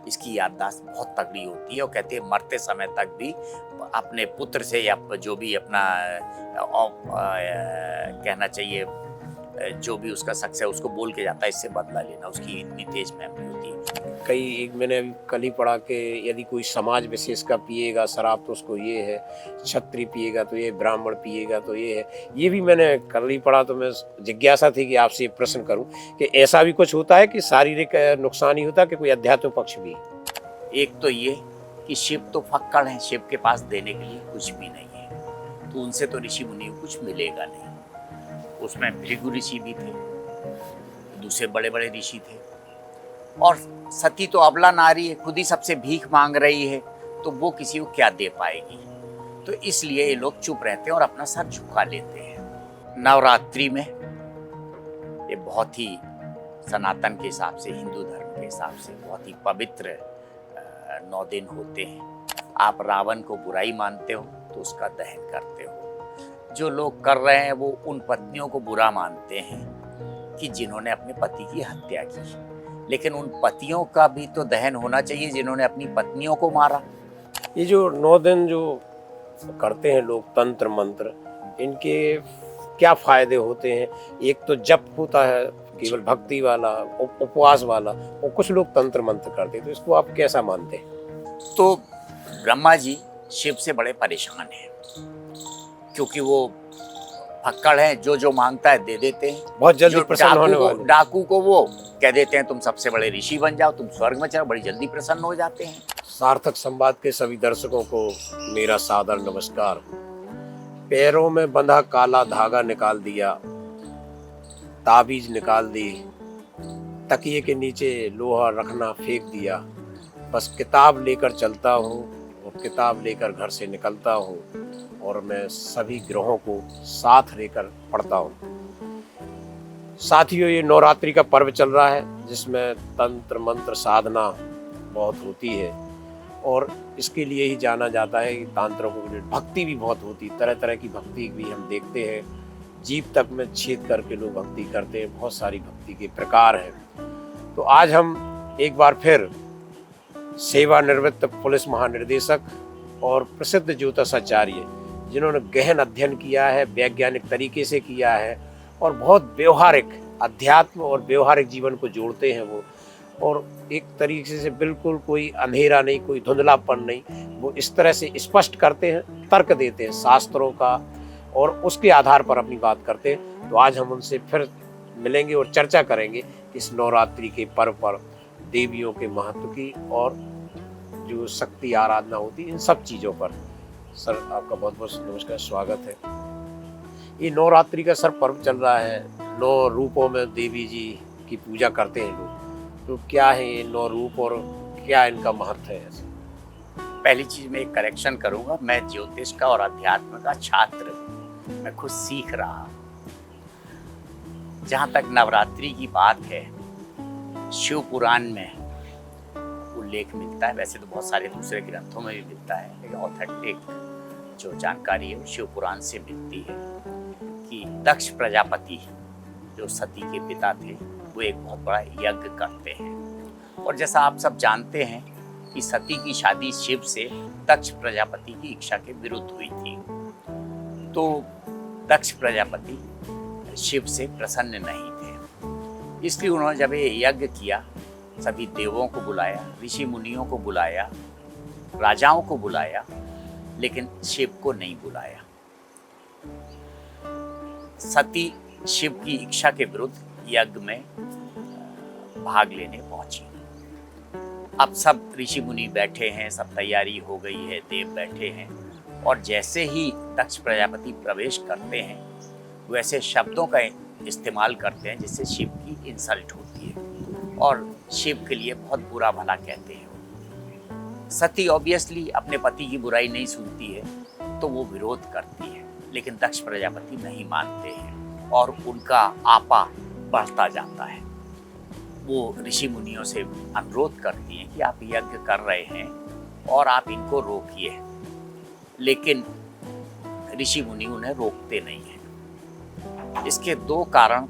इसकी याददाश्त बहुत तगड़ी होती है और कहते हैं मरते समय तक भी अपने पुत्र से या जो भी अपना कहना चाहिए जो भी उसका शख्स है उसको बोल के जाता है इससे बदला लेना, उसकी इतनी तेज मेमोरी होती है। कई एक मैंने अभी कल ही पढ़ा कि यदि कोई समाज विशेष का पिएगा शराब तो उसको ये है, क्षत्रिय पिएगा तो ये, ब्राह्मण पिएगा तो ये है। ये भी मैंने कल ही पढ़ा, तो मैं जिज्ञासा थी कि आपसे ये प्रश्न करूं कि ऐसा भी कुछ होता है कि शारीरिक नुकसान ही होता है कि कोई अध्यात्म पक्ष भी? एक तो ये कि शिव तो फक्कड़ हैं, शिव के पास देने के लिए कुछ भी नहीं है, तो उनसे तो ऋषि मुनि को कुछ मिलेगा नहीं। उसमें भृगु ऋषि भी थे, दूसरे बड़े बड़े ऋषि थे, और सती तो अबला नारी है, खुद ही सबसे भीख मांग रही है, तो वो किसी को क्या दे पाएगी। तो इसलिए ये लोग चुप रहते हैं और अपना सर झुका लेते हैं। नवरात्रि में ये बहुत ही सनातन के हिसाब से, हिंदू धर्म के हिसाब से बहुत ही पवित्र 9 दिन होते हैं। आप रावण को बुराई मानते हो तो उसका दहन करते हो। जो लोग कर रहे हैं वो उन पत्नियों को बुरा मानते हैं कि जिन्होंने अपने पति की हत्या की, लेकिन उन पतियों का भी तो दहन होना चाहिए जिन्होंने अपनी पत्नियों को मारा। ये जो 9 दिन जो करते हैं लोग तंत्र मंत्र, इनके क्या फायदे होते हैं? एक तो जप होता है केवल भक्ति वाला, उपवास वाला, और कुछ लोग तंत्र मंत्र करते हैं, तो इसको आप कैसा मानते हैं? तो ब्रह्मा जी शिव से बड़े परेशान हैं क्योंकि वो फक्कड़ हैं, जो मांगता है दे देते हैं। बहुत जल्दी प्रसन्न होने वाले। डाकू को वो कह देते हैं तुम सबसे बड़े ऋषि बन जाओ, तुम स्वर्ग में चलो, बड़ी जल्दी प्रसन्न हो जाते हैं। सार्थक संवाद के सभी दर्शकों को मेरा सादर नमस्कार। पैरों में बंधा काला धागा निकाल दिया, ताबीज निकाल दी, तकिए के नीचे लोहा रखना फेंक दिया, बस किताब लेकर चलता हूँ और किताब लेकर घर से निकलता हूँ, और मैं सभी ग्रहों को साथ लेकर पढ़ता हूँ। साथियों, ये नवरात्रि का पर्व चल रहा है जिसमें तंत्र मंत्र साधना बहुत होती है, और इसके लिए ही जाना जाता है कि तांत्रिकों के लिए भक्ति भी बहुत होती है। तरह तरह की भक्ति भी हम देखते हैं, जीव तक में छेद करके लोग भक्ति करते हैं। बहुत सारी भक्ति के प्रकार हैं। तो आज हम एक बार फिर सेवानिवृत्त पुलिस महानिदेशक और प्रसिद्ध ज्योतिषाचार्य, जिन्होंने गहन अध्ययन किया है, वैज्ञानिक तरीके से किया है, और बहुत व्यवहारिक अध्यात्म और व्यवहारिक जीवन को जोड़ते हैं वो, और एक तरीके से बिल्कुल कोई अंधेरा नहीं, कोई धुंधलापन नहीं, वो इस तरह से स्पष्ट करते हैं, तर्क देते हैं शास्त्रों का, और उसके आधार पर अपनी बात करते हैं। तो आज हम उनसे फिर मिलेंगे और चर्चा करेंगे इस नवरात्रि के पर्व पर, देवियों के महत्व की और जो शक्ति आराधना होती है, इन सब चीज़ों पर। सर, आपका बहुत बहुत नमस्कार, स्वागत है। ये नवरात्रि का सर पर्व चल रहा है, 9 रूपों में देवी जी की पूजा करते हैं लोग, तो क्या है ये 9 रूप और क्या इनका महत्व है? पहली चीज मैं एक करेक्शन करूंगा, मैं ज्योतिष का और अध्यात्म का छात्र हूं, मैं खुद सीख रहा। जहां तक नवरात्रि की बात है, शिव पुराण में उल्लेख मिलता है, वैसे तो बहुत सारे दूसरे ग्रंथों में भी मिलता है, लेकिन ऑथेंटिक जो जानकारी है वो शिव पुराण से मिलती है कि दक्ष प्रजापति जो सती के पिता थे, वो एक बहुत बड़ा यज्ञ करते हैं। और जैसा आप सब जानते हैं कि सती की शादी शिव से दक्ष प्रजापति की इच्छा के विरुद्ध हुई थी, तो दक्ष प्रजापति शिव से प्रसन्न नहीं थे। इसलिए उन्होंने जब ये यज्ञ किया, सभी देवों को बुलाया, ऋषि मुनियों को बुलाया, राजाओं को बुलाया, लेकिन शिव को नहीं बुलाया। सती शिव की इच्छा के विरुद्ध यज्ञ में भाग लेने पहुंची। अब सब ऋषि मुनि बैठे हैं, सब तैयारी हो गई है, देव बैठे हैं, और जैसे ही दक्ष प्रजापति प्रवेश करते हैं वैसे शब्दों का इस्तेमाल करते हैं जिससे शिव की इंसल्ट होती है और शिव के लिए बहुत बुरा भला कहते हैं। सती ऑब्वियसली अपने पति की बुराई नहीं सुनती है, तो वो विरोध करती है, लेकिन दक्ष प्रजापति नहीं मानते हैं और उनका आपा बढ़ता जाता है। वो ऋषि मुनियों से अनुरोध करती हैं कि आप यज्ञ कर रहे हैं और आप इनको रोकिए, लेकिन ऋषि मुनि उन्हें रोकते नहीं हैं। इसके 2 कारण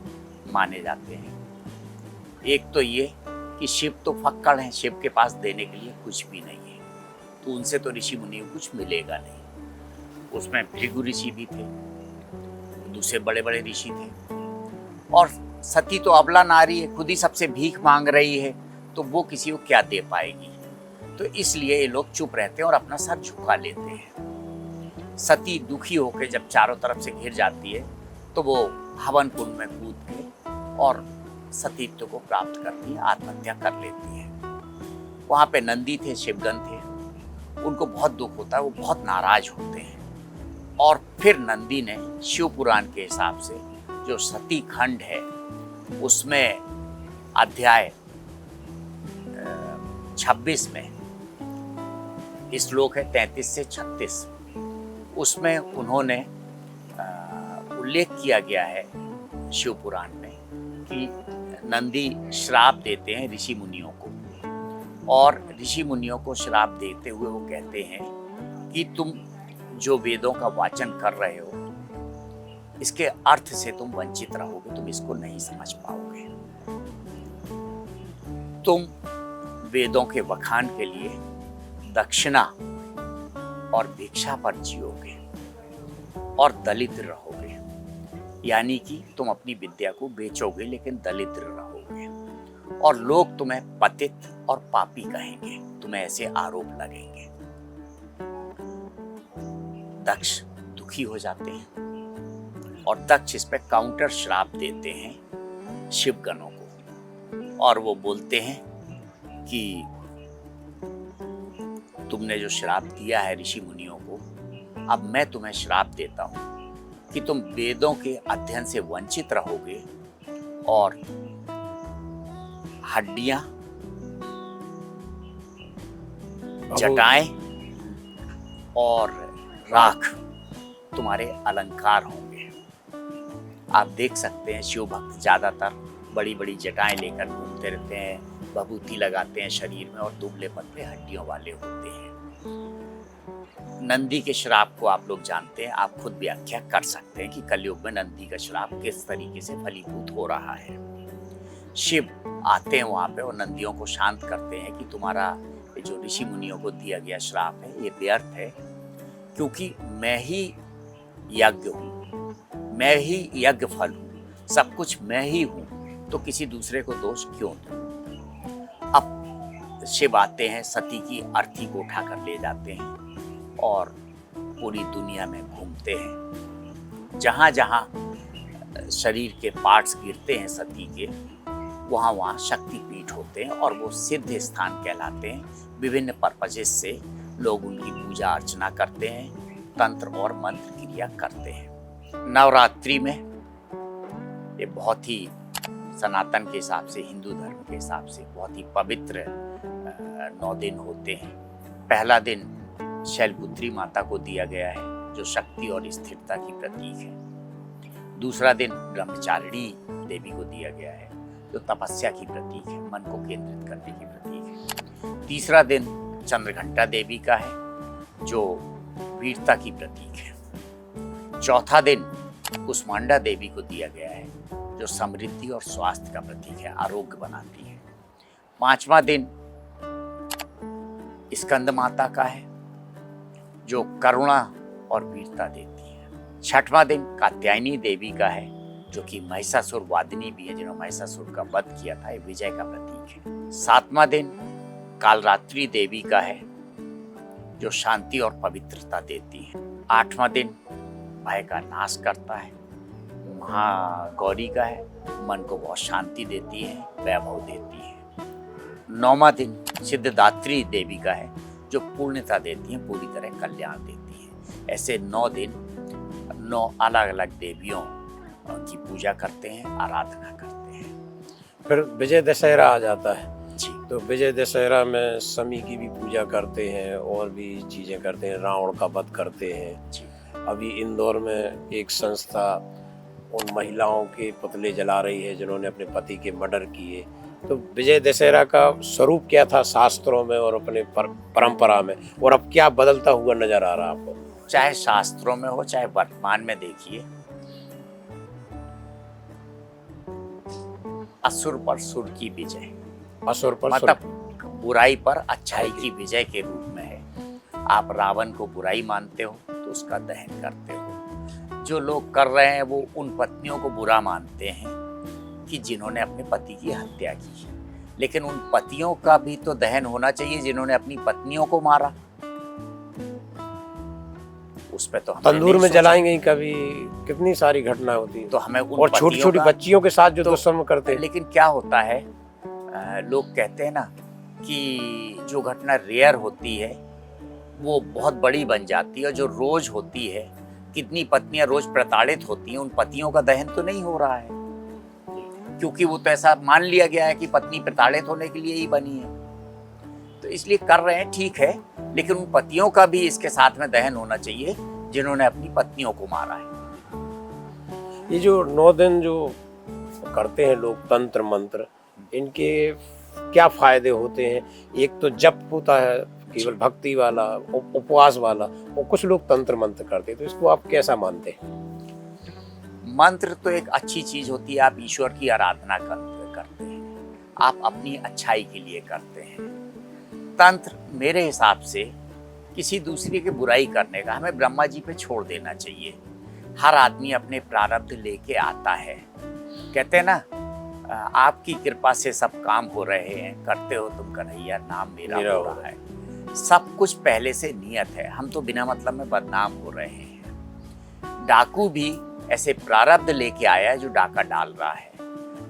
माने जाते हैं। एक तो ये कि शिव तो फक्कड़ हैं, शिव के पास देने के लिए कुछ भी नहीं है, तो उनसे तो ऋषि मुनि को कुछ मिलेगा नहीं। उसमें भृगु ऋषि भी थे, दूसरे बड़े बड़े ऋषि थे, और सती तो अबला नारी है, खुद ही सबसे भीख मांग रही है, तो वो किसी को क्या दे पाएगी। तो इसलिए ये लोग चुप रहते हैं और अपना सर झुका लेते हैं। सती दुखी होकर जब चारों तरफ से घिर जाती है तो वो हवन कुंड में कूद के और सतीत्व को प्राप्त करती है, आत्महत्या कर लेती है। वहाँ पे नंदी थे, शिवगन थे, उनको बहुत दुख होता है, वो बहुत नाराज होते हैं। और फिर नंदी ने शिव पुराण के हिसाब से जो सती खंड है उसमें अध्याय 26 में श्लोक है 33 से 36, उसमें उन्होंने उल्लेख किया गया है शिव पुराण में कि नंदी श्राप देते हैं ऋषि मुनियों को, और ऋषि मुनियों को श्राप देते हुए वो कहते हैं कि तुम जो वेदों का वाचन कर रहे हो इसके अर्थ से तुम वंचित रहोगे, तुम इसको नहीं समझ पाओगे। तुम वेदों के वखान के लिए दक्षिणा और भिक्षा पर जियोगे और दलिद्र रहोगे, यानी कि तुम अपनी विद्या को बेचोगे लेकिन दलिद्र रहोगे, और लोग तुम्हें पतित और पापी कहेंगे, तुम्हें ऐसे आरोप लगेंगे। दक्ष दुखी हो जाते हैं और दक्ष इस पे काउंटर श्राप देते हैं शिवगणों को, और वो बोलते हैं कि तुमने जो श्राप दिया है ऋषि मुनियों को, अब मैं तुम्हें श्राप देता हूं कि तुम वेदों के अध्ययन से वंचित रहोगे और हड्डियां, जटाएं और राख तुम्हारे अलंकार होंगे। आप देख सकते हैं शिव भक्त ज्यादातर बड़ी बड़ी जटाएं लेकर घूमते रहते हैं, भभूति लगाते हैं शरीर में और दुबले पतले हड्डियों वाले होते हैं। नंदी के श्राप को आप लोग जानते हैं, आप खुद व्याख्या कर सकते हैं कि कलयुग में नंदी का श्राप किस तरीके से फलीभूत हो रहा है। शिव आते हैं वहां पे और नंदियों को शांत करते हैं कि तुम्हारा जो ऋषि मुनियों को दिया गया श्राप है ये व्यर्थ है, क्योंकि मैं ही यज्ञ हूँ, मैं ही यज्ञ फल हूँ, सब कुछ मैं ही हूँ, तो किसी दूसरे को दोष क्यों दूं। अब शिव आते हैं, सती की अर्थी को उठाकर ले जाते हैं और पूरी दुनिया में घूमते हैं। जहाँ जहाँ शरीर के पार्ट्स गिरते हैं सती के, वहाँ वहाँ शक्तिपीठ होते हैं और वो सिद्ध स्थान कहलाते हैं। विभिन्न पर्पजेस से लोग उनकी पूजा अर्चना करते हैं, तंत्र और मंत्र क्रिया करते हैं। नवरात्रि में ये बहुत ही सनातन के हिसाब से, हिंदू धर्म के हिसाब से बहुत ही पवित्र 9 दिन होते हैं। पहला दिन शैलपुत्री माता को दिया गया है जो शक्ति और स्थिरता की प्रतीक है। दूसरा दिन ब्रह्मचारिणी देवी को दिया गया है जो तपस्या की प्रतीक है, मन को केंद्रित करने की प्रतीक है। तीसरा दिन चंद्रघंटा देवी का है जो वीरता की प्रतीक है। चौथा दिन कुष्मांडा देवी को दिया गया है जो समृद्धि और स्वास्थ्य का प्रतीक है, आरोग्य बनाती है। पांचवा दिन स्कंद माता का है जो करुणा और वीरता देती है। छठवां दिन कात्यायनी देवी का है जो कि महिषासुर वादिनी भी है, जिन्होंने महिषासुर का वध किया था, ये विजय का प्रतीक है। सातवां दिन कालरात्रि देवी का है जो शांति और पवित्रता देती है। आठवां दिन भय का नाश करता है, महागौरी का है, मन को बहुत शांति देती है, वैभव देती है। नौवां दिन सिद्धदात्री देवी का है जो पूर्णता देती है, पूरी तरह कल्याण देती है। ऐसे 9 दिन 9 अलग अलग देवियों की पूजा करते हैं, आराधना करते हैं। फिर विजय दशहरा आ जाता है जी। तो विजय दशहरा में शमी की भी पूजा करते हैं और भी चीजें करते हैं, रावण का वध करते हैं जी। अभी इंदौर में एक संस्था उन महिलाओं के पुतले जला रही है जिन्होंने अपने पति के मर्डर किए। तो विजय दशहरा का स्वरूप क्या था शास्त्रों में और अपने परंपरा में, और अब क्या बदलता हुआ नजर आ रहा आपको? चाहे शास्त्रों में हो चाहे वर्तमान में देखिए, असुर पर सुर की विजय असुर पर मतलब बुराई पर अच्छाई की विजय के रूप में है। आप रावण को बुराई मानते हो तो उसका दहन करते हो। जो लोग कर रहे हैं वो उन पत्नियों को बुरा मानते हैं कि जिन्होंने अपने पति की हत्या की, लेकिन उन पतियों का भी तो दहन होना चाहिए जिन्होंने अपनी पत्नियों को मारा। उस पे तो हमने तंदूर नहीं में सोचा। जलाएंगे ही कभी, कितनी सारी घटना होती है। तो हमें उन और छोटी पतियों छोटी का- बच्चियों के साथ जो तो- दुष्कर्म करते हैं। लेकिन क्या होता है, लोग कहते हैं ना कि जो घटना रेयर होती है वो बहुत बड़ी बन जाती है, और जो रोज होती है, कितनी पत्नियां रोज प्रताड़ित होती हैं, उन पतियों का दहन तो नहीं हो रहा है, क्योंकि वो तो ऐसा मान लिया गया है कि पत्नी प्रताड़ित होने के लिए ही बनी है। तो इसलिए कर रहे हैं, ठीक है, लेकिन उन पतियों का भी इसके साथ में दहन होना चाहिए जिन्होंने अपनी पत्नियों को मारा है। ये जो 9 दिन जो करते हैं लोग तंत्र मंत्र, इनके क्या फायदे होते हैं? एक तो जप होता है केवल भक्ति वाला, उपवास वाला, और कुछ लोग तंत्र मंत्र करते हैं, तो इसको आप कैसा मानते हैं? मंत्र तो एक अच्छी चीज होती है, आप ईश्वर की आराधना करते हैं, आप अपनी अच्छाई के लिए करते हैं। तंत्र मेरे हिसाब से किसी दूसरे की बुराई करने का हमें ब्रह्मा जी पे छोड़ देना चाहिए। हर आदमी अपने प्रारब्ध लेके आता है। कहते हैं ना, आपकी कृपा से सब काम हो रहे हैं, करते हो तुम कन्हैया, नाम मेरा हो रहा है। सब कुछ पहले से नियत है, हम तो बिना मतलब में बदनाम हो रहे हैं। डाकू भी ऐसे प्रारब्ध लेके आया है जो डाका डाल रहा है,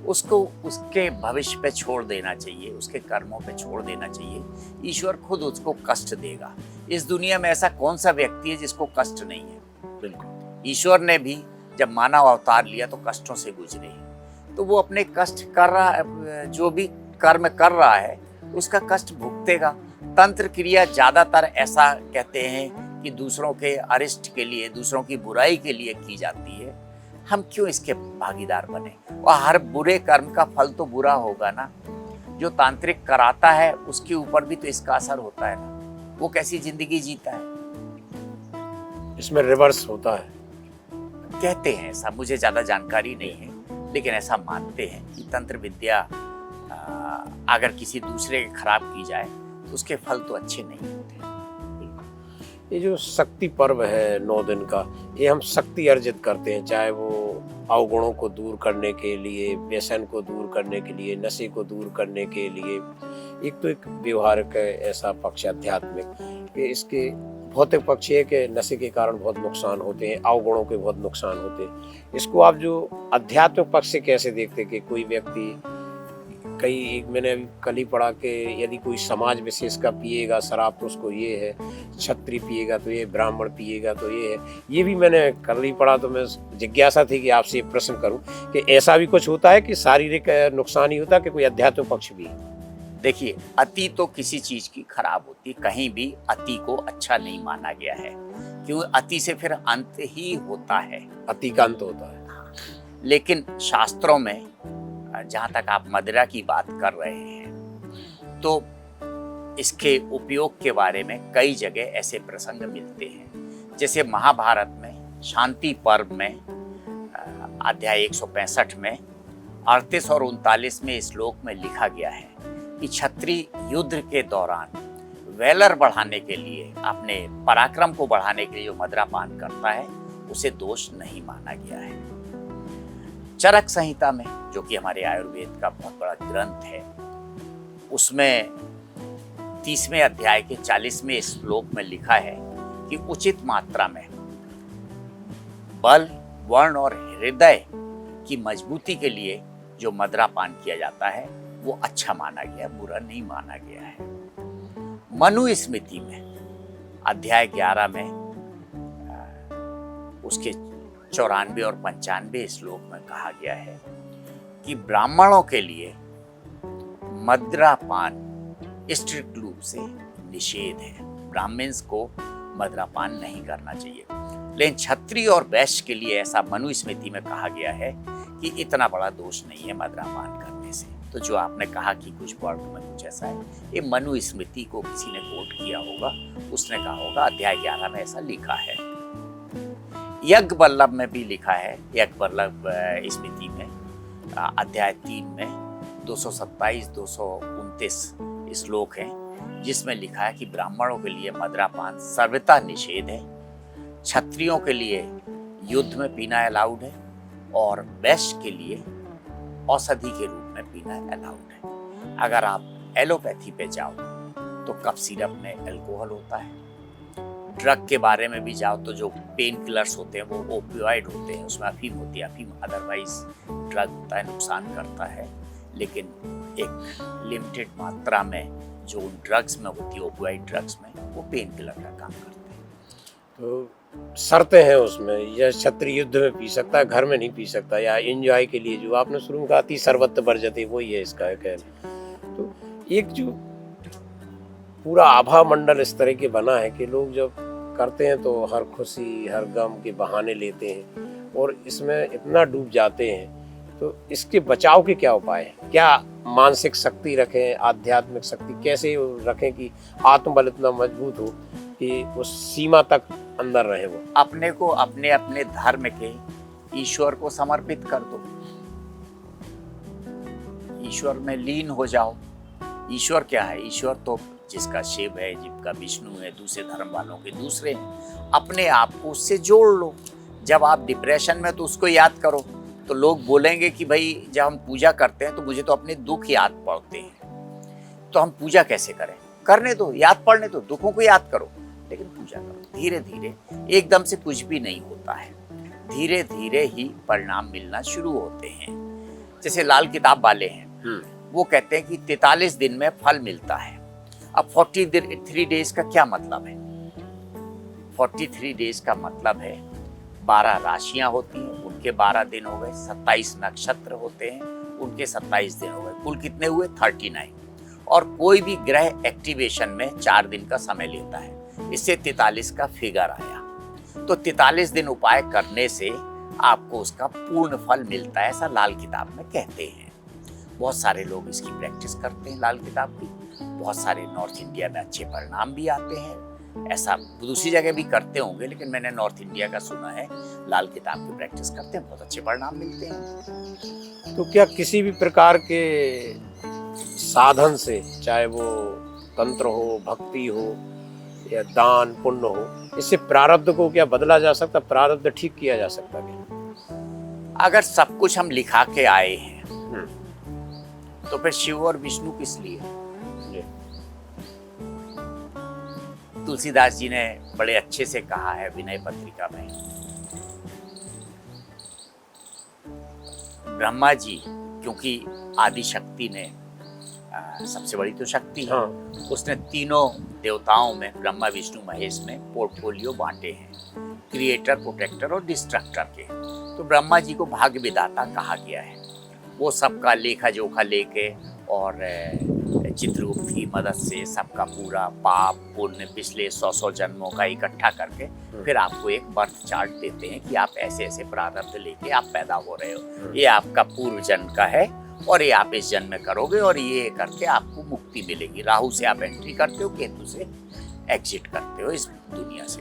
उसको उसके भविष्य पे छोड़ देना चाहिए, उसके कर्मों पे छोड़ देना चाहिए। ईश्वर खुद उसको कष्ट देगा। इस दुनिया में ऐसा कौन सा व्यक्ति है जिसको कष्ट नहीं है? बिल्कुल, ईश्वर ने भी जब मानव अवतार लिया तो कष्टों से गुजरे, तो वो अपने कष्ट कर रहा है, जो भी कर्म कर रहा है उसका कष्ट भुगतेगा। तंत्र क्रिया ज्यादातर ऐसा कहते हैं कि दूसरों के अरिष्ट के लिए, दूसरों की बुराई के लिए की जाती है। हम क्यों इसके भागीदार बने? और हर बुरे कर्म का फल तो बुरा होगा ना। जो तांत्रिक कराता है उसके ऊपर भी तो इसका असर होता है ना। वो कैसी जिंदगी जीता है? इसमें रिवर्स होता है, कहते हैं ऐसा, मुझे ज्यादा जानकारी नहीं है, लेकिन ऐसा मानते हैं कि तंत्र विद्या अगर किसी दूसरे के खराब की जाए तो उसके फल तो अच्छे नहीं होते। ये जो शक्ति पर्व है 9 दिन का, ये हम शक्ति अर्जित करते हैं, चाहे वो अवगुणों को दूर करने के लिए, व्यसन को दूर करने के लिए, नशे को दूर करने के लिए। एक तो एक व्यवहारिक ऐसा पक्ष आध्यात्मिक, कि इसके भौतिक पक्ष है कि नशे के कारण बहुत नुकसान होते हैं, अवगुणों के बहुत नुकसान होते हैं। इसको आप जो आध्यात्मिक पक्ष से कैसे देखते कि कोई व्यक्ति, मैंने अभी कल ही पढ़ा कि यदि कोई समाज विशेष का पिएगा शराब तो उसको ये है, क्षत्रिय पिएगा तो ये, ब्राह्मण पिएगा तो ये है। ये भी मैंने कल ही पढ़ा, तो मैं जिज्ञासा थी कि आपसे प्रश्न करूं कि ऐसा भी कुछ होता है कि शारीरिक नुकसान ही होता है कि कोई आध्यात्मिक पक्ष भी है? देखिए, अति तो किसी चीज की खराब होती, कहीं भी अति को अच्छा नहीं माना गया है, क्यों? अति से फिर अंत ही होता है, अति का अंत होता है। लेकिन शास्त्रों में, जहाँ तक आप मदिरा की बात कर रहे हैं, तो इसके उपयोग के बारे में कई जगह ऐसे प्रसंग मिलते हैं। जैसे महाभारत में शांति पर्व में अध्याय 165 में 38 और 39 में श्लोक में लिखा गया है कि क्षत्रिय युद्ध के दौरान वैलर बढ़ाने के लिए, अपने पराक्रम को बढ़ाने के लिए जो मदिरा पान करता है उसे दोष नहीं माना गया है। चरक संहिता में, जो कि हमारे आयुर्वेद का बहुत बड़ा ग्रंथ है, उसमें 30वें अध्याय के 40वें श्लोक में लिखा है कि उचित मात्रा में बल, वर्ण और हृदय की मजबूती के लिए जो मदिरा पान किया जाता है वो अच्छा माना गया, बुरा नहीं माना गया है। मनुस्मृति में अध्याय 11 में उसके 94 और 95 श्लोक में कहा गया है कि ब्राह्मणों के लिए मदिरा पान स्ट्रिक्ट रूप से निषेध है, ब्राह्मण्स को मदिरा पान नहीं करना चाहिए। लेकिन क्षत्रिय और वैश्य के लिए ऐसा मनुस्मृति में कहा गया है कि इतना बड़ा दोष नहीं है मदिरा पान करने से। तो जो आपने कहा कि कुछ वर्ड में कुछ ऐसा है, ये मनुस्मृति को किसी ने कोट किया होगा, उसने कहा होगा, अध्याय 11 में ऐसा लिखा है। यज्ञ वल्लभ में भी लिखा है, यज्ञ वल्लभ स्मृति में अध्याय 3 में 227 229 श्लोक हैं, जिसमें लिखा है कि ब्राह्मणों के लिए मदिरापान सर्वथा निषेध है, क्षत्रियों के लिए युद्ध में पीना अलाउड है और वैश्य के लिए औषधि के रूप में पीना अलाउड है। अगर आप एलोपैथी पे जाओ तो कफ सिरप में अल्कोहल होता है। ड्रग के बारे में भी जाओ तो जो पेन किलर्स होते हैं वो ओपियोइड होते हैं, उसमें अफीम होती है। अफीम अदरवाइज ड्रग होता है, नुकसान करता है, लेकिन एक लिमिटेड मात्रा में जो ड्रग्स में होती है, ओपियोइड ड्रग्स में, वो पेन किलर का काम करते हैं। तो शर्तें हैं उसमें, यह क्षत्रिय युद्ध में पी सकता है, घर में नहीं पी सकता, या एंजॉय के लिए जो आपने शुरू में कहा थी सर्वत्र वर्जते, वही है इसका कहना। तो एक जो पूरा आभा मंडल इस तरह के बना है कि लोग जब करते हैं तो हर खुशी हर गम के बहाने लेते हैं और इसमें इतना डूब जाते हैं। तो इसके बचाव के क्या उपाय हैं? क्या मानसिक शक्ति रखें, आध्यात्मिक शक्ति कैसे रखें कि आत्मबल इतना मजबूत हो कि उस सीमा तक अंदर रहे वो? अपने को अपने अपने धर्म के ईश्वर को समर्पित कर दो, ईश्वर में लीन हो जाओ। ईश्वर क्या है? ईश्वर तो जिसका शिव है, जिसका विष्णु है, दूसरे धर्म वालों के दूसरे हैं। अपने आप को उससे जोड़ लो। जब आप डिप्रेशन में तो उसको याद करो, तो लोग बोलेंगे कि भाई जब हम पूजा करते हैं तो मुझे तो अपने दुख याद पड़ते हैं, तो हम पूजा कैसे करें? करने दो, याद पड़ने दो, दुखों को याद करो, लेकिन पूजा करो। धीरे धीरे, एकदम से कुछ भी नहीं होता है, धीरे धीरे ही परिणाम मिलना शुरू होते हैं। जैसे लाल किताब वाले हैं, वो कहते हैं कि 43 दिन में फल मिलता है। अब 43 डेज का क्या मतलब है? 43 डेज का मतलब है 12 राशियां होती हैं, उनके 12 दिन हो गए, 27 नक्षत्र होते हैं, उनके 27 दिन हो गए, कुल कितने हुए? 39। और कोई भी ग्रह एक्टिवेशन में 4 दिन का समय लेता है, इससे 43 का फिगर आया। तो 43 दिन उपाय करने से आपको उसका पूर्ण फल मिलता है, ऐसा लाल किताब में कहते हैं। बहुत सारे लोग इसकी प्रैक्टिस करते हैं लाल किताब की, बहुत सारे नॉर्थ इंडिया में अच्छे परिणाम भी आते हैं। ऐसा दूसरी जगह भी करते होंगे, लेकिन मैंने नॉर्थ इंडिया का सुना है, लाल किताब की प्रैक्टिस करते हैं, बहुत अच्छे परिणाम मिलते हैं। तो क्या किसी भी प्रकार के साधन से, चाहे वो तंत्र हो, भक्ति हो या दान पुण्य हो, इससे प्रारब्ध को क्या बदला जा सकता, प्रारब्ध ठीक किया जा सकता क्या? अगर सब कुछ हम लिखा के आए हैं तो फिर शिव और विष्णु किस लिए? तुलसीदास जी ने बड़े अच्छे से कहा है विनय पत्रिका में, ब्रह्मा जी क्योंकि आदि शक्ति ने सबसे बड़ी तो शक्ति है, उसने तीनों देवताओं में, ब्रह्मा विष्णु महेश में पोर्टफोलियो बांटे हैं, क्रिएटर, प्रोटेक्टर और डिस्ट्रक्टर के। तो ब्रह्मा जी को भाग्य विधाता कहा गया है। वो सबका लेखा जोखा लेके और चित्रगुप्त की मदद से सबका पूरा पाप पुण्य पिछले 100 जन्मों का इकट्ठा करके फिर आपको एक बर्थ चार्ट देते हैं कि आप ऐसे ऐसे प्रारब्ध लेके आप पैदा हो रहे हो, ये आपका पूर्व जन्म का है और ये आप इस जन्म में करोगे और ये करके आपको मुक्ति मिलेगी। राहु से आप एंट्री करते हो, केतु से एग्जिट करते हो इस दुनिया से।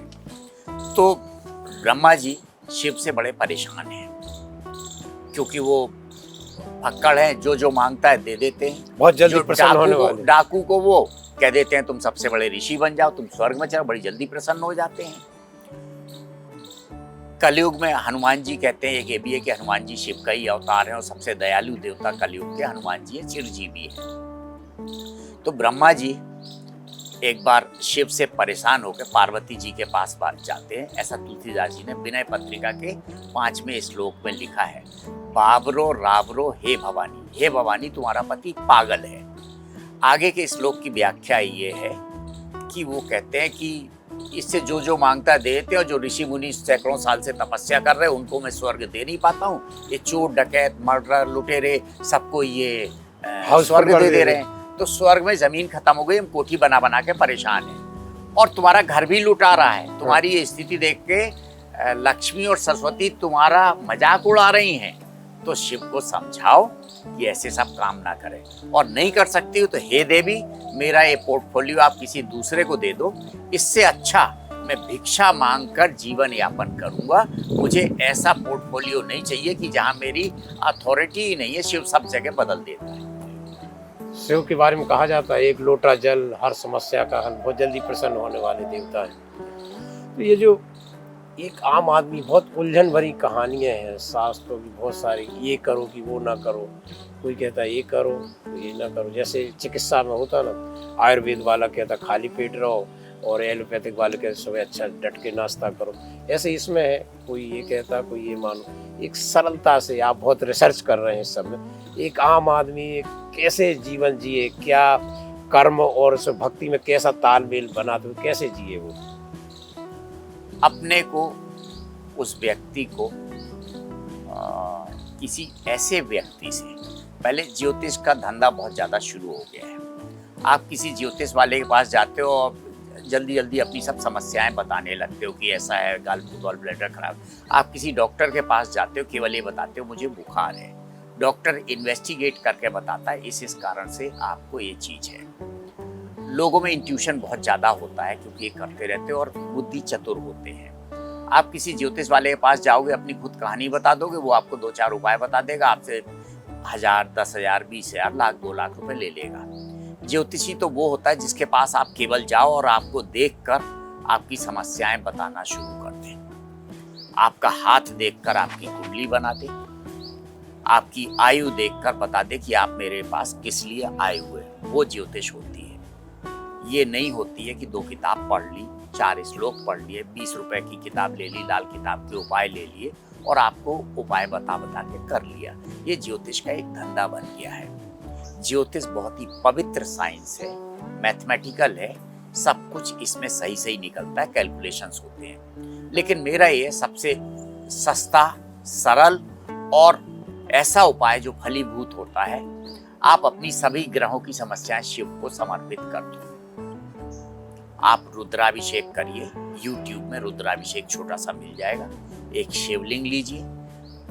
तो ब्रह्मा जी शिव से बड़े परेशान हैं क्योंकि वो फक्कड़ हैं, जो मांगता है दे देते हैं। बहुत जल्दी प्रसन्न होने वाले। डाकू को वो कह देते हैं तुम सबसे बड़े ऋषि बन जाओ, तुम स्वर्ग में चलो, बड़ी जल्दी प्रसन्न हो जाते हैं। कलयुग में हनुमान जी कहते हैं, एक ये भी है कि हनुमान जी शिव का ही अवतार है और सबसे दयालु देवता कलयुग के हनुमान जी है, चिरजीवी है। तो ब्रह्मा जी एक बार शिव से परेशान होकर पार्वती जी के पास बात जाते हैं। ऐसा तुलसीदास जी ने विनय पत्रिका के 5वें श्लोक में लिखा है, बाबरो रावरो हे भवानी, हे भवानी तुम्हारा पति पागल है। आगे के श्लोक की व्याख्या ये है कि वो कहते हैं कि इससे जो मांगता है देते हैं, और जो ऋषि मुनि सैकड़ों साल से तपस्या कर रहे हैं उनको मैं स्वर्ग दे नहीं पाता हूँ। ये चोर डकैत मर्डर लुटेरे सबको ये स्वर्ग दे रहे हैं। तो स्वर्ग में जमीन खत्म हो गई, हम कोठी बना बना के परेशान हैं और तुम्हारा घर भी लुटा रहा है। तुम्हारी ये स्थिति देख के लक्ष्मी और सरस्वती तुम्हारा मजाक उड़ा रही हैं। तो शिव को समझाओ कि ऐसे सब काम ना करें, और नहीं कर सकती हो तो हे देवी मेरा ये पोर्टफोलियो आप किसी दूसरे को दे दो, इससे अच्छा मैं भिक्षा मांगकर जीवन यापन करूंगा। मुझे ऐसा पोर्टफोलियो नहीं चाहिए कि जहां मेरी अथॉरिटी ही नहीं है। शिव सब जगह बदल देता है। शिव के बारे में कहा जाता है, एक लोटा जल हर समस्या का हल, बहुत जल्दी प्रसन्न होने वाले देवता है। तो ये जो एक आम आदमी, बहुत उलझन भरी कहानियाँ हैं शास्त्रों की बहुत सारी, ये करो कि वो ना करो, कोई कहता है ये करो तो ये ना करो। जैसे चिकित्सा में होता ना, आयुर्वेद वाला कहता खाली पेट रहो और एलोपैथिक वाले कहते सुबह अच्छा डट के नाश्ता करो। ऐसे इसमें है, कोई ये कहता कोई ये मानो। एक सरलता से, आप बहुत रिसर्च कर रहे हैं इस सब में, एक आम आदमी कैसे जीवन जिए, क्या कर्म और उस भक्ति में कैसा तालमेल बनाते हुए कैसे जिए वो। अपने को, उस व्यक्ति को किसी ऐसे व्यक्ति से, पहले ज्योतिष का धंधा बहुत ज़्यादा शुरू हो गया है। आप किसी ज्योतिष वाले के पास जाते हो और जल्दी जल्दी अपनी सब समस्याएं बताने लगते हो कि ऐसा है, गॉल ब्लैडर खराब। आप किसी डॉक्टर के पास जाते हो, केवल ये बताते हो मुझे बुखार है। डॉक्टर इन्वेस्टिगेट करके बताता है इस कारण से आपको ये चीज़ है। लोगों में इंट्यूशन बहुत ज़्यादा होता है क्योंकि ये करते रहते हो और बुद्धि चतुर होते हैं। आप किसी ज्योतिष वाले के पास जाओगे, अपनी खुद कहानी बता दोगे, वो आपको 2-4 उपाय बता देगा, आपसे 1000, 10,000, 20,000, लाख, 2 लाख रुपए ले लेगा। ज्योतिषी तो वो होता है जिसके पास आप केवल जाओ और आपको देखकर आपकी समस्याएं बताना शुरू कर दे, आपका हाथ देखकर आपकी कुंडली बना दे, आपकी आयु देखकर बता दे कि आप मेरे पास किस लिए आए हुए। वो ज्योतिष होती है। ये नहीं होती है कि 2 किताब पढ़ ली, 4 श्लोक पढ़ लिए, 20 रुपए की किताब ले ली, लाल किताब के उपाय ले लिए और आपको उपाय बता बता के कर लिया। ये ज्योतिष का एक धंधा बन गया है। ज्योतिष बहुत ही पवित्र साइंस है, मैथमेटिकल है, सब कुछ इसमें सही सही निकलता है, कैलकुलेशंस होते हैं। लेकिन मेरा ये सबसे सस्ता, सरल और ऐसा उपाय जो फलीभूत होता है, आप अपनी सभी ग्रहों की समस्याएं शिव को समर्पित कर दो। आप रुद्राभिषेक करिए, YouTube में रुद्राभिषेक छोटा सा मिल जाएगा। एक शिवलिंग लीजिए।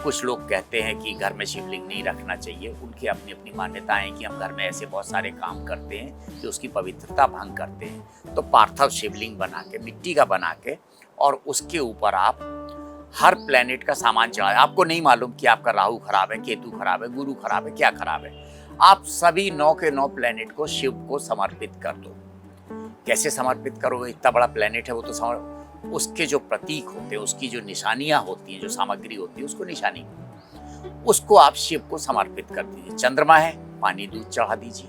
कुछ लोग कहते हैं कि घर में शिवलिंग नहीं रखना चाहिए, उनकी अपनी अपनी मान्यताएं हैं कि हम घर में ऐसे बहुत सारे काम करते हैं जो उसकी पवित्रता भंग करते हैं। तो पार्थिव शिवलिंग बना के, मिट्टी का बना के, और उसके ऊपर आप हर प्लेनेट का सामान चढ़ाए। आपको नहीं मालूम कि आपका राहु खराब है, केतु खराब है, गुरु खराब है, क्या खराब है, आप सभी 9 के 9 प्लेनेट को शिव को समर्पित कर दो। कैसे समर्पित करोगे? इतना बड़ा प्लेनेट है वो, तो उसके जो प्रतीक होते हैं, उसकी जो निशानियां होती हैं, जो सामग्री होती है, उसको निशानी, उसको आप शिव को समर्पित कर दीजिए। चंद्रमा है, पानी दूध चढ़ा दीजिए।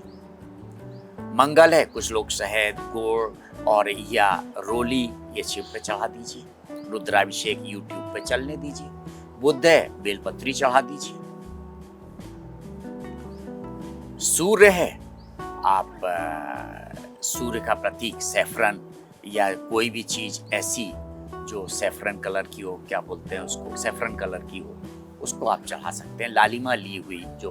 मंगल है, कुछ लोग शहद, गुड़ और या रोली ये शिव पे चढ़ा दीजिए। रुद्राभिषेक YouTube पे चलने दीजिए। बुध है, बेलपत्री चढ़ा दीजिए। सूर्य है, आप सूर्य का प्रतीक सैफरन या कोई भी चीज ऐसी जो सैफरन कलर की हो, क्या बोलते हैं उसको, सैफरन कलर की हो, उसको आप चढ़ा सकते हैं। लालिमा ली हुई जो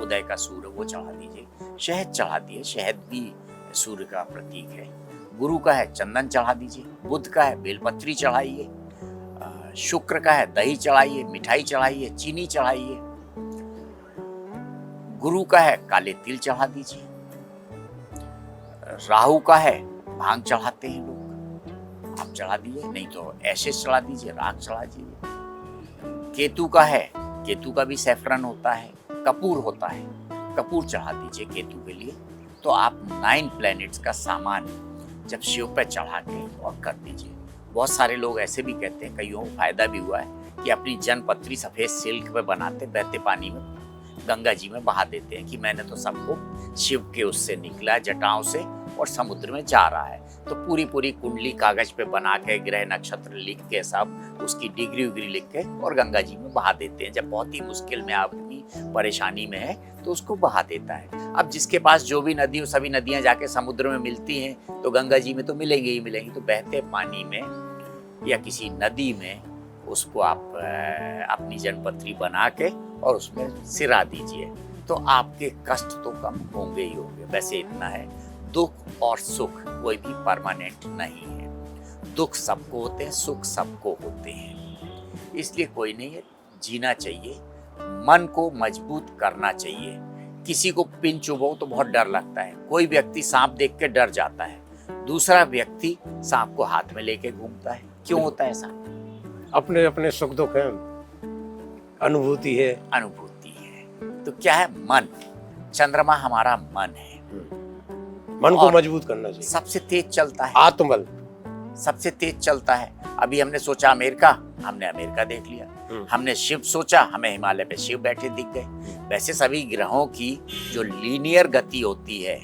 उदय का सूर्य, वो चढ़ा दीजिए। शहद चढ़ा दिए, शहद भी सूर्य का प्रतीक है। गुरु का है, चंदन चढ़ा दीजिए। बुध का है, बेलपत्री चढ़ाइए। शुक्र का है, दही चढ़ाइए, मिठाई चढ़ाइए, चीनी चढ़ाइए। गुरु का है, काले तिल चढ़ा दीजिए। राहु का है, भांग चढ़ाते हैं लोग, आप चढ़ा दिए, नहीं तो एशेस चढ़ा दीजिए, राख चढ़ा दीजिए। केतु का है, केतु का भी सैफरन होता है, कपूर होता है, कपूर चढ़ा दीजिए केतु के लिए। तो आप 9 प्लैनेट्स का सामान जब शिव पे चढ़ा के और कर दीजिए। बहुत सारे लोग ऐसे भी कहते हैं, कईयों को फायदा भी हुआ है कि अपनी जन्मपत्री सफेद सिल्क पे बनाते, बहते पानी में गंगा जी में बहा देते हैं कि मैंने तो सबको शिव के उससे निकला, जटाओं से, और समुद्र में जा रहा है। तो पूरी पूरी कुंडली कागज पे बना के, ग्रह नक्षत्र लिख के, सब उसकी डिग्री उग्री लिख के और गंगा जी में बहा देते हैं। जब बहुत ही मुश्किल में आदमी परेशानी में है तो उसको बहा देता है। अब जिसके पास जो भी नदी, सभी नदियां जाके समुद्र में मिलती हैं, तो गंगा जी में तो मिलेंगी ही मिलेंगी। तो बहते पानी में या किसी नदी में उसको आप अपनी जन्मपत्री बना के और उसमें सिरा दीजिए, तो आपके कष्ट तो कम होंगे ही होंगे। वैसे इतना है, दुख और सुख कोई भी परमानेंट नहीं है। दुख सबको होते हैं, सुख सबको होते हैं, इसलिए कोई नहीं है, जीना चाहिए, मन को मजबूत करना चाहिए। किसी को पिन चुभो तो बहुत डर लगता है, कोई व्यक्ति सांप देख के डर जाता है, दूसरा व्यक्ति सांप को हाथ में लेके घूमता है। क्यों होता है ऐसा? अपने अपने सुख दुख है, अनुभूति है। अनुभूति है। तो क्या है? मन। चंद्रमा हमारा मन है, मन को और मजबूत करना चाहिए। सबसे तेज चलता है, आत्मबल। सबसे तेज चलता है। अभी हमने सोचा अमेरिका, हमने अमेरिका देख लिया। हमने शिव सोचा, हमें हिमालय पे शिव बैठे दिख गए। वैसे सभी ग्रहों की जो लीनियर गति होती है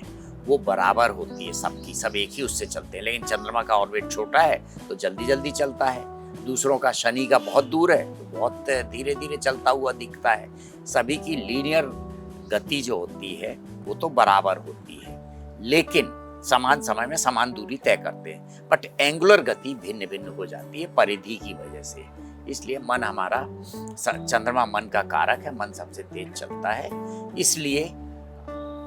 वो बराबर होती है, सबकी सब एक ही उससे चलते हैं। लेकिन चंद्रमा का ऑर्बिट छोटा है तो जल्दी जल्दी चलता है, दूसरों का शनि का बहुत दूर है तो बहुत धीरे धीरे चलता हुआ दिखता है। सभी की लीनियर गति जो होती है वो तो बराबर होती है, लेकिन समान समय में समान दूरी तय करते हैं, बट एंगुलर गति भिन्न भिन्न हो जाती है परिधि की वजह से। इसलिए मन हमारा, चंद्रमा मन का कारक है, मन सबसे तेज चलता है, इसलिए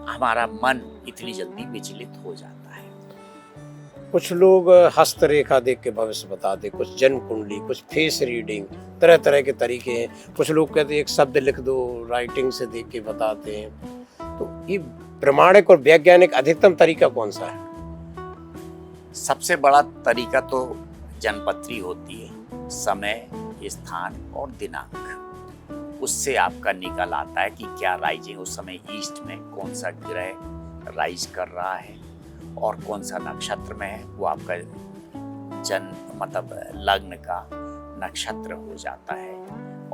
हमारा मन इतनी जल्दी विचलित हो जाता है। कुछ लोग हस्तरेखा देख के भविष्य बताते, कुछ जन्म कुंडली, कुछ फेस रीडिंग, तरह तरह के तरीके हैं। कुछ लोग कहते हैं एक शब्द लिख दो, राइटिंग से देख के बताते हैं। तो ये प्रमाणिक और वैज्ञानिक अधिकतम तरीका कौन सा है? सबसे बड़ा तरीका तो जनपत्री होती है, समय, स्थान और दिनांक। उससे आपका निकल आता है कि क्या राइजिंग उस समय ईस्ट में कौन सा ग्रह राइज कर रहा है और कौन सा नक्षत्र में है। वो आपका जन्म मतलब लग्न का नक्षत्र हो जाता है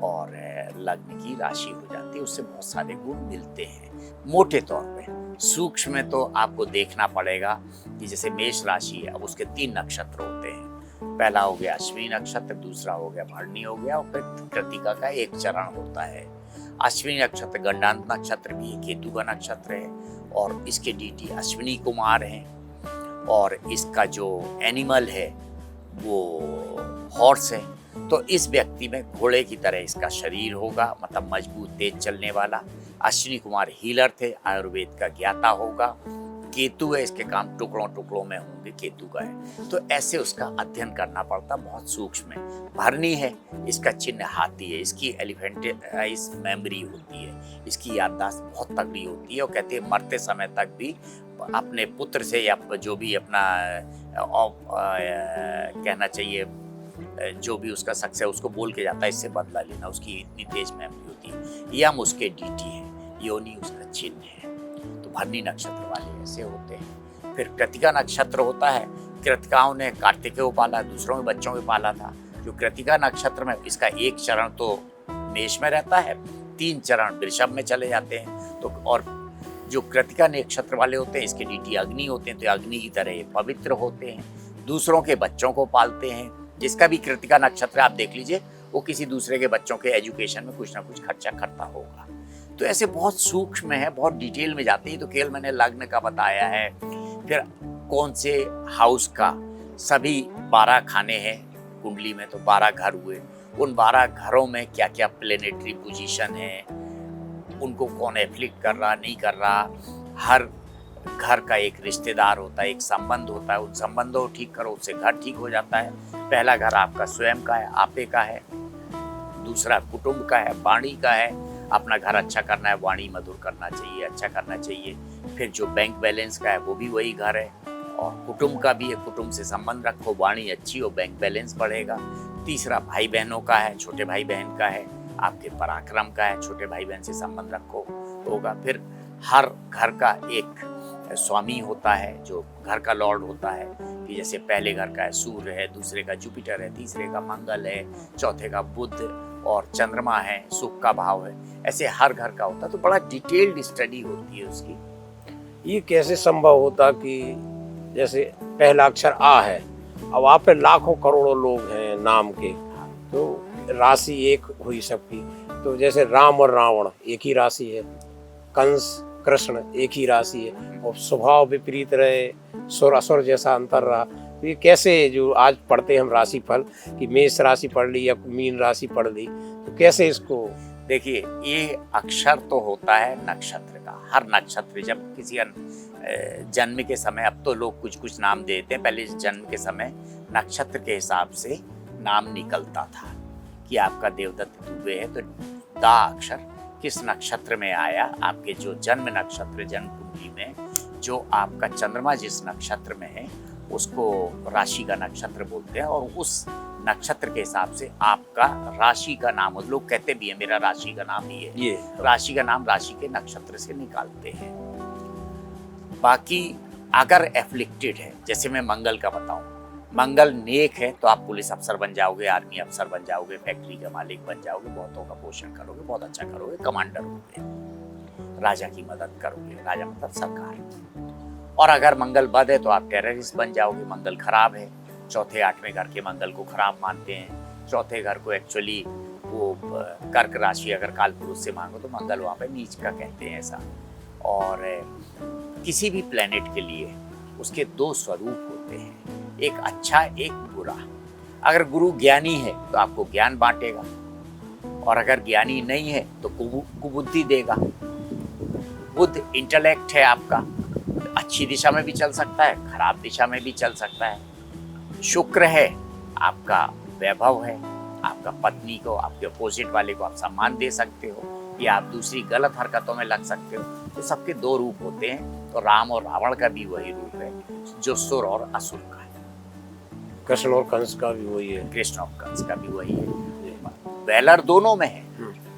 और लग्न की राशि हो जाती है। उससे बहुत सारे गुण मिलते हैं मोटे तौर पे। सूक्ष्म में तो आपको देखना पड़ेगा कि जैसे मेष राशि है, अब उसके 3 नक्षत्र होते हैं। पहला हो गया अश्विनी नक्षत्र, दूसरा हो गया भरणी हो गया, और फिर कृतिका का एक चरण होता है। अश्विनी नक्षत्र गंडांत नक्षत्र भी है, केतु का नक्षत्र है, और इसके डीटी अश्विनी कुमार हैं, और इसका जो एनिमल है वो हॉर्स है। तो इस व्यक्ति में घोड़े की तरह इसका शरीर होगा, मतलब मजबूत तेज चलने वाला। अश्विनी कुमार हीलर थे, आयुर्वेद का ज्ञाता होगा। केतु है, इसके काम टुकड़ों टुकड़ों में होंगे, केतु का है। तो ऐसे उसका अध्ययन करना पड़ता, बहुत सूक्ष्म है। भरणी है, इसका चिन्ह हाथी है, इसकी एलिफेंटाइज मेमोरी होती है, इसकी याददाश्त बहुत तगड़ी होती है, और कहते हैं मरते समय तक भी अपने पुत्र से या जो भी अपना कहना चाहिए जो भी उसका शख्स है उसको बोल के जाता है इससे बदला लेना, उसकी इतनी तेज मेमोरी होती है। यम उसके डीटी है, योनि उसका चिन्ह है। तो भरणी नक्षत्र वाले ऐसे होते हैं। फिर कृतिका नक्षत्र होता है। कृतिकाओं ने कार्तिकेय को पाला, दूसरों के बच्चों को पाला था। जो कृतिका नक्षत्र में इसका एक चरण तो मेष में रहता है, 3 चरण वृषभ में चले जाते हैं। तो और जो कृतिका नक्षत्र वाले होते हैं इसके डीटी अग्नि होते हैं, तो अग्नि की तरह पवित्र होते हैं, दूसरों के बच्चों को पालते हैं। जिसका भी कृतिका नक्षत्र आप देख लीजिए, वो किसी दूसरे के बच्चों के एजुकेशन में कुछ ना कुछ खर्चा करता होगा। तो ऐसे बहुत सूक्ष्म है, बहुत डिटेल में जाते हैं। तो केवल मैंने लग्न का बताया है। फिर कौन से हाउस का, सभी 12 खाने हैं कुंडली में, तो 12 घर हुए। उन 12 घरों में क्या क्या प्लेनेटरी पोजीशन है, उनको कौन एफ्लिक्ट कर रहा नहीं कर रहा। हर घर का एक रिश्तेदार होता है, एक संबंध होता है, उन संबंधों को ठीक करो, उससे घर ठीक हो जाता है। पहला घर आपका स्वयं का है, आपे का है। दूसरा कुटुंब का है, वाणी का है, अपना घर अच्छा करना है, वाणी मधुर करना चाहिए, अच्छा करना चाहिए। फिर जो बैंक बैलेंस का है वो भी वही घर है, और कुटुंब का भी है, कुटुंब से संबंध रखो, वाणी अच्छी हो, बैंक बैलेंस बढ़ेगा। तीसरा भाई बहनों का है, छोटे भाई बहन का है, आपके पराक्रम का है, छोटे भाई बहन से संबंध रखो होगा। फिर हर घर का एक स्वामी होता है जो घर का लॉर्ड होता है, कि जैसे पहले घर का है सूर्य है, दूसरे का जुपिटर है, तीसरे का मंगल है, चौथे का बुध और चंद्रमा है, सुख का भाव है। ऐसे हर घर का होता है। तो बड़ा डिटेल्ड स्टडी होती है उसकी। ये कैसे संभव होता कि जैसे पहला अक्षर आ है, अब आप पे लाखों करोड़ों लोग हैं नाम के, तो राशि एक हुई सबकी। तो जैसे राम और रावण एक ही राशि है, कंस कृष्ण एक ही राशि है, और स्वभाव विपरीत रहे, सुर असुर जैसा अंतर रहा। तो ये कैसे, जो आज पढ़ते हैं हम राशिफल कि मेष राशि पढ़ ली या मीन राशि पढ़ ली, तो कैसे इसको? देखिए, ये अक्षर तो होता है नक्षत्र का। हर नक्षत्र जब किसी जन्म के समय, अब तो लोग कुछ कुछ नाम देते हैं, पहले जन्म के समय नक्षत्र के हिसाब से नाम निकलता था कि आपका देवदत्त दुबे है तो दा अक्षर किस नक्षत्र में आया, आपके जो जन्म नक्षत्र, जन्म कुंडली में जो आपका चंद्रमा जिस नक्षत्र में है उसको राशि का नक्षत्र बोलते हैं, और उस नक्षत्र के हिसाब से आपका राशि का नाम, लोग कहते भी है मेरा राशि का नाम ये है, राशि का नाम राशि के नक्षत्र से निकालते हैं। बाकी अगर एफ्लिक्टेड है, जैसे मैं मंगल का बताऊं, मंगल नेक है तो आप पुलिस अफसर बन जाओगे, आर्मी अफसर बन जाओगे, फैक्ट्री का मालिक बन जाओगे, बहुतों का पोषण करोगे, बहुत अच्छा करोगे, कमांडर होगे, राजा की मदद करोगे, राजा मतलब सरकार। और अगर मंगल बद है तो आप टेररिस्ट बन जाओगे। मंगल खराब है, चौथे आठवें घर के मंगल को खराब मानते हैं। चौथे घर को एक्चुअली वो कर्क राशि अगर काल पुरुष से मांगो तो मंगल वहाँ पे नीच का कहते हैं ऐसा। और किसी भी प्लेनेट के लिए उसके दो स्वरूप होते हैं, एक अच्छा एक बुरा। अगर गुरु ज्ञानी है तो आपको ज्ञान बांटेगा, और अगर ज्ञानी नहीं है तो कुबुद्धि देगा। बुद्ध इंटेलेक्ट है आपका, अच्छी दिशा में भी चल सकता है, खराब दिशा में भी चल सकता है। शुक्र है आपका वैभव है, आपका पत्नी को, आपके अपोजिट वाले को आप सम्मान दे सकते हो, या आप दूसरी गलत हरकतों में लग सकते हो। तो सबके दो रूप होते हैं। तो राम और रावण का भी वही रूप है जो सुर और असुर का है। कृष्ण और कंस का भी वही है, कृष्ण और कंस का भी वही है। वैलर दोनों में है,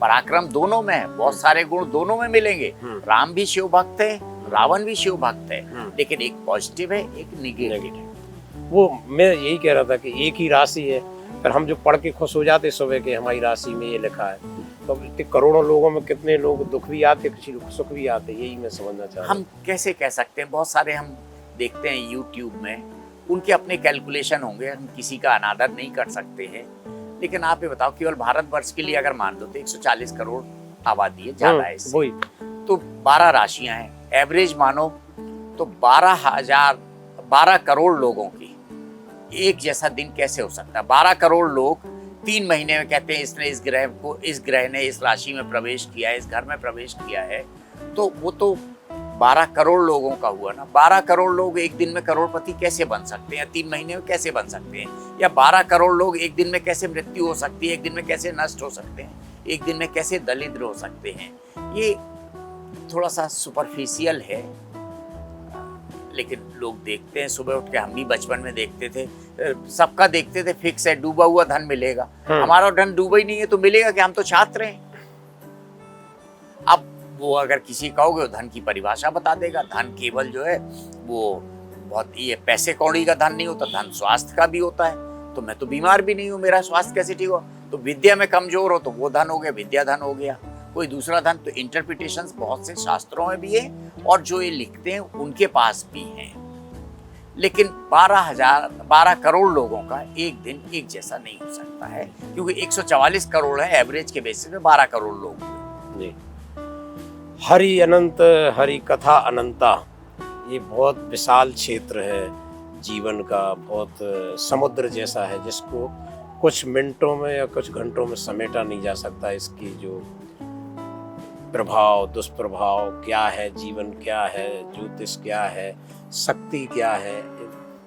पराक्रम दोनों में है, बहुत सारे गुण दोनों में मिलेंगे। राम भी शिव भक्त है, रावण भी शिव भक्त है, लेकिन एक पॉजिटिव है एक निगेटिव है। वो मैं यही कह रहा था कि एक ही राशि है, पर हम जो पढ़ के खुश हो जाते सुबह के हमारी राशि में ये लिखा है, तो इतने करोड़ों लोगों में कितने लोग दुख भी आते, किसी लोग सुख भी आते, यही मैं समझना चाह रहा हूँ। हम कैसे कह सकते हैं, बहुत सारे हम देखते हैं यूट्यूब में, उनके अपने कैलकुलेशन होंगे, हम किसी का अनादर नहीं कर सकते हैं। लेकिन आप ये बताओ, केवल भारतवर्ष के लिए अगर मान लो तो 140 करोड़ आबादी है, ज्यादा है इससे। वही तो 12 राशियां हैं, एवरेज मानो तो 12 करोड़ लोगों की एक जैसा दिन कैसे हो सकता है। 12 करोड़ लोग 3 महीने में कहते हैं इसने इस ग्रह ने इस राशि में प्रवेश किया है, इस घर में प्रवेश किया है, तो वो तो 12 करोड़ लोगों का हुआ ना। 12 करोड़ लोग एक दिन में करोड़पति कैसे बन सकते हैं, 3 महीने में कैसे बन सकते हैं, या 12 करोड़ लोग एक दिन में कैसे मृत्यु हो सकती है, एक दिन में कैसे नष्ट हो सकते हैं, एक दिन में कैसे दरिद्र हो सकते हैं। ये थोड़ा सा सुपरफिशियल है, लेकिन लोग देखते हैं। सुबह उठ के हम भी बचपन में देखते थे, सबका देखते थे फिक्स है, डूबा हुआ धन मिलेगा। हमारा धन डूबा ही नहीं है तो मिलेगा कि, हम तो छात्र हैं। अब वो अगर किसी कहोगे वो धन की परिभाषा बता देगा। धन केवल जो है वो बहुत ये पैसे कौड़ी का धन नहीं होता, धन स्वास्थ्य का भी होता है। तो मैं तो बीमार भी नहीं हूँ, मेरा स्वास्थ्य कैसे ठीक हो। तो विद्या में कमजोर हो तो वो धन हो गया, विद्या धन हो गया, कोई दूसरा धन। तो इंटरप्रिटेशंस बहुत से शास्त्रों में भी है, और जो ये लिखते हैं उनके पास भी हैं। लेकिन 12 करोड़ लोगों का एक दिन एक जैसा नहीं हो सकता है, क्योंकि 144 करोड़ है एवरेज के बेसिस पे 12 करोड़ लोग जी। हरि अनंत, हरि कथा अनंता, ये बहुत विशाल क्षेत्र है जीवन का, बहुत समुद्र जैसा है, जिसको कुछ मिनटों में या कुछ घंटों में समेटा नहीं जा सकता। इसकी जो प्रभाव दुष्प्रभाव क्या है, जीवन क्या है, ज्योतिष क्या है, शक्ति क्या है,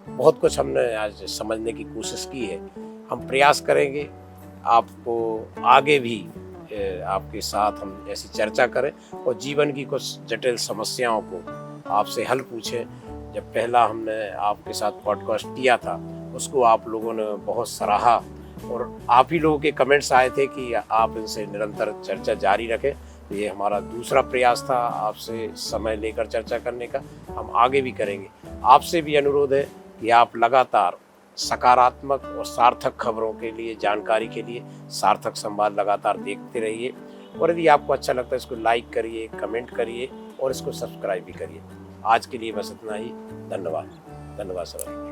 बहुत कुछ हमने आज समझने की कोशिश की है। हम प्रयास करेंगे आपको आगे भी आपके साथ हम ऐसी चर्चा करें, और जीवन की कुछ जटिल समस्याओं को आपसे हल पूछें। जब पहला हमने आपके साथ पॉडकास्ट किया था उसको आप लोगों ने बहुत सराहा, और आप ही लोगों के कमेंट्स आए थे कि आप इनसे निरंतर चर्चा जारी रखें। ये हमारा दूसरा प्रयास था आपसे समय लेकर चर्चा करने का, हम आगे भी करेंगे। आपसे भी अनुरोध है कि आप लगातार सकारात्मक और सार्थक खबरों के लिए, जानकारी के लिए सार्थक संवाद लगातार देखते रहिए। और यदि आपको अच्छा लगता है इसको लाइक करिए, कमेंट करिए, और इसको सब्सक्राइब भी करिए। आज के लिए बस इतना ही। धन्यवाद। धन्यवाद सर।